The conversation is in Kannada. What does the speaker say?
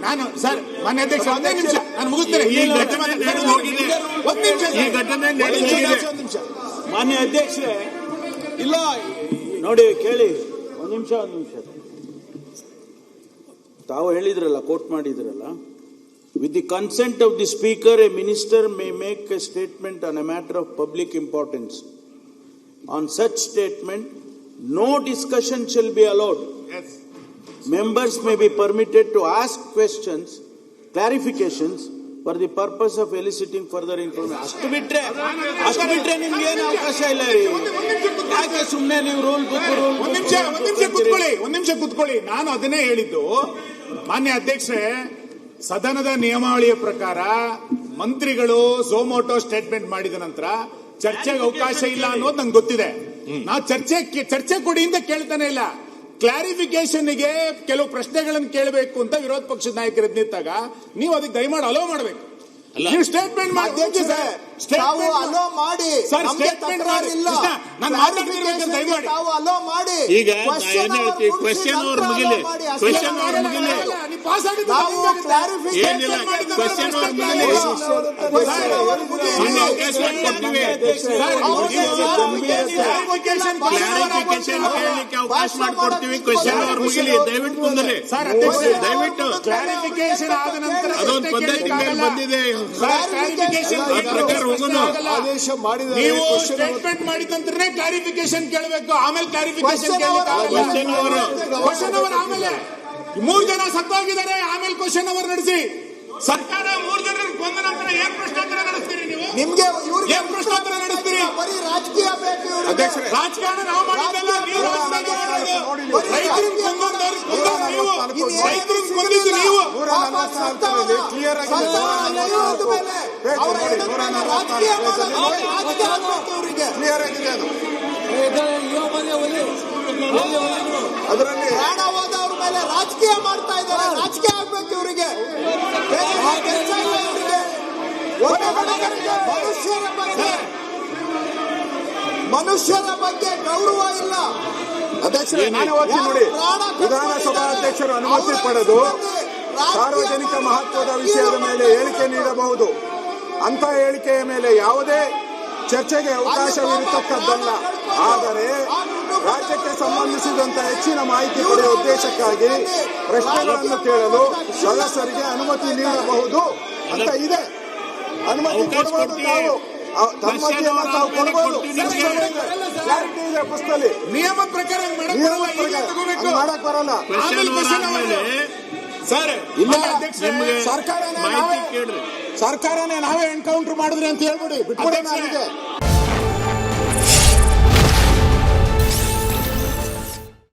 ನಾನು ಸರ್ ಮಾನ್ಯ ಅಧ್ಯಕ್ಷ ಒಂದೇ ನಿಮಿಷ ನಾನು ಮುಗಿಸ್ತೇನೆ. ಮಾನ್ಯ ಅಧ್ಯಕ್ಷರೇ, ಇಲ್ಲ ನೋಡಿ ಕೇಳಿ, ಒಂದ್ ನಿಮಿಷ ತಾವು ಹೇಳಿದ್ರಲ್ಲ, ಕೋಟ್ ಮಾಡಿದ್ರಲ್ಲ, with the consent of the speaker a minister may make a statement on a matter of public importance. On such statement no discussion shall be allowed. Yes. Members may be permitted to ask questions, clarifications for the purpose of eliciting further information. ಅಷ್ಟು ಬಿಟ್ರೆ ನಿಮ್ಗೆ ಏನು ಅವಕಾಶ ಇಲ್ಲ ರೀ. ಯಾಕೆ ಸುಮ್ಮನೆ ನೀವು ರೂಲ್ ಒಂದ್ ನಿಮಿಷ ಕೂತ್ಕೊಳ್ಳಿ. ನಾನು ಅದನ್ನೇ ಹೇಳಿದ್ದು ಮಾನ್ಯ ಅಧ್ಯಕ್ಷರೇ, ಸದನದ ನಿಯಮಾವಳಿಯ ಪ್ರಕಾರ ಮಂತ್ರಿಗಳು ಝೊಮ್ಯಾಟೊ ಸ್ಟೇಟ್ಮೆಂಟ್ ಮಾಡಿದ ನಂತರ ಚರ್ಚೆಗೆ ಅವಕಾಶ ಇಲ್ಲ ಅನ್ನೋದು ನಂಗೆ ಗೊತ್ತಿದೆ. ನಾವು ಚರ್ಚೆ ಕೊಡಿ ಅಂತ ಕೇಳ್ತಾನೆ ಇಲ್ಲ. ಕ್ಲಾರಿಫಿಕೇಶನ್ಗೆ ಕೆಲವು ಪ್ರಶ್ನೆಗಳನ್ನು ಕೇಳಬೇಕು ಅಂತ ವಿರೋಧ ಪಕ್ಷದ ನಾಯಕರು ನಿಂತಾಗ ನೀವು ಅದಕ್ಕೆ ದಯಮಾಡಿ ಅಲೋ ಮಾಡಬೇಕು. ನೀವು ಸ್ಟೇಟ್ಮೆಂಟ್ ಮಾಡಿ ಈಗ ಕ್ವೆಶ್ಚನ್ ಅವ್ರ ಮುಗಿಲಿ, ಕ್ವೆಶ್ಚನ್ ಅವ್ರ ಮುಗಿಲಿ, ಏನಿಲ್ಲ ಕ್ವೆಶ್ಚನ್ ಅವ್ರ ಮುಗಿಲಿ, ಕ್ಲಾರಿಫಿಕೇಶನ್ ಕೇಳಲಿಕ್ಕೆ ಅವಕಾಶ ಮಾಡಿಕೊಡ್ತೀವಿ. ಕ್ವೆಶ್ಚನ್ ಅವ್ರ ಮುಗಿಲಿ, ದಯವಿಟ್ಟು ಕುಂದ್ರಿ, ದಯವಿಟ್ಟು ಕ್ಲಾರಿಫಿಕೇಶನ್ ಆದ ನಂತರ ಅದೊಂದು ಪದ್ಧತಿ ಮೇಲೆ ಬಂದಿದೆ. ನೀವು ಸ್ಟೇಟ್ಮೆಂಟ್ ಮಾಡಿದ ನಂತರ ಕ್ಲಾರಿಫಿಕೇಶನ್ ಕೇಳಬೇಕು, ಆಮೇಲೆ ಕ್ಲಾರಿಫಿಕೇಶನ್ ಕ್ವಶನ್ ಅವರ್ ಆಮೇಲೆ 3 ಜನ ಸತ್ತೋಗಿದ್ದಾರೆ, ಆಮೇಲೆ ಕ್ವಶನ್ ಅವರ್ ನಡೆಸಿ. ಸರ್ಕಾರ 3 ಜನ ಕೊಂದ ನಂತರ ಏನ್ ಪ್ರಶ್ನೋತ್ತರ ನಡೆಸ್ತೀರಿ ನೀವು? ನಿಮ್ಗೆ ಏನ್ ಪ್ರಶ್ನೋತ್ತರ ನಡೆಸ್ತೀರಿ? ಬರೀ ರಾಜಕೀಯ ಬೇಕು. ರಾಜಕಾರಣ ನಾವು ಮಾಡಿದ್ದಲ್ಲ, ನೀವು ರೈತರಿಗೆ ಕೊಂದಿದ್ದು ನೀವು. ಅದರಲ್ಲಿ ಪ್ರಾಣ ಹೋದವ್ರ ಮೇಲೆ ರಾಜಕೀಯ ಮಾಡ್ತಾ ಇದ್ದಾರೆ. ರಾಜಕೀಯ ಆಗ್ಬೇಕು ಇವರಿಗೆ. ಮನುಷ್ಯರ ಬಗ್ಗೆ ಗೌರವ ಇಲ್ಲ. ಅಧ್ಯಕ್ಷರೇ, ನಾನು ಓದ್ತೀನಿ ನೋಡಿ. ವಿಧಾನಸಭಾ ಅಧ್ಯಕ್ಷರು ಅನುಮತಿ ಪಡೆದು ಸಾರ್ವಜನಿಕ ಮಹತ್ವದ ವಿಷಯದ ಮೇಲೆ ಹೇಳಿಕೆ ನೀಡಬಹುದು. ಅಂತ ಹೇಳಿಕೆಯ ಮೇಲೆ ಯಾವುದೇ ಚರ್ಚೆಗೆ ಅವಕಾಶವಿರತಕ್ಕದ್ದಲ್ಲ. ಆದರೆ ರಾಜ್ಯಕ್ಕೆ ಸಂಬಂಧಿಸಿದಂತೆ ಹೆಚ್ಚಿನ ಮಾಹಿತಿ ಪಡೆಯುವ ಉದ್ದೇಶಕ್ಕಾಗಿ ಪ್ರಶ್ನೆಗಳನ್ನು ಕೇಳಲು ಸದಸ್ಯರಿಗೆ ಅನುಮತಿ ನೀಡಬಹುದು ಅಂತ ಇದೆ. ಅನುಮತಿ ಕೊಡಬಹುದು. ನಾವು ತಮ್ಮತಿಯನ್ನು ತಾವು ಕೊಡಬಹುದು. ಕ್ಲಾರಿಟಿ ಇದೆ ಪುಸ್ತಕದಲ್ಲಿ. ನಿಯಮ ಪ್ರಕಾರ ಮಾಡಕ್ ಬರಲ್ಲ ಸರ್. ಇಲ್ಲ, ಸರ್ಕಾರನೇ ನಾವೇ ಎನ್ಕೌಂಟರ್ ಮಾಡಿದ್ರಿ ಅಂತ ಹೇಳ್ಬಿಡಿ, ಬಿಟ್ಬಿಡಿ.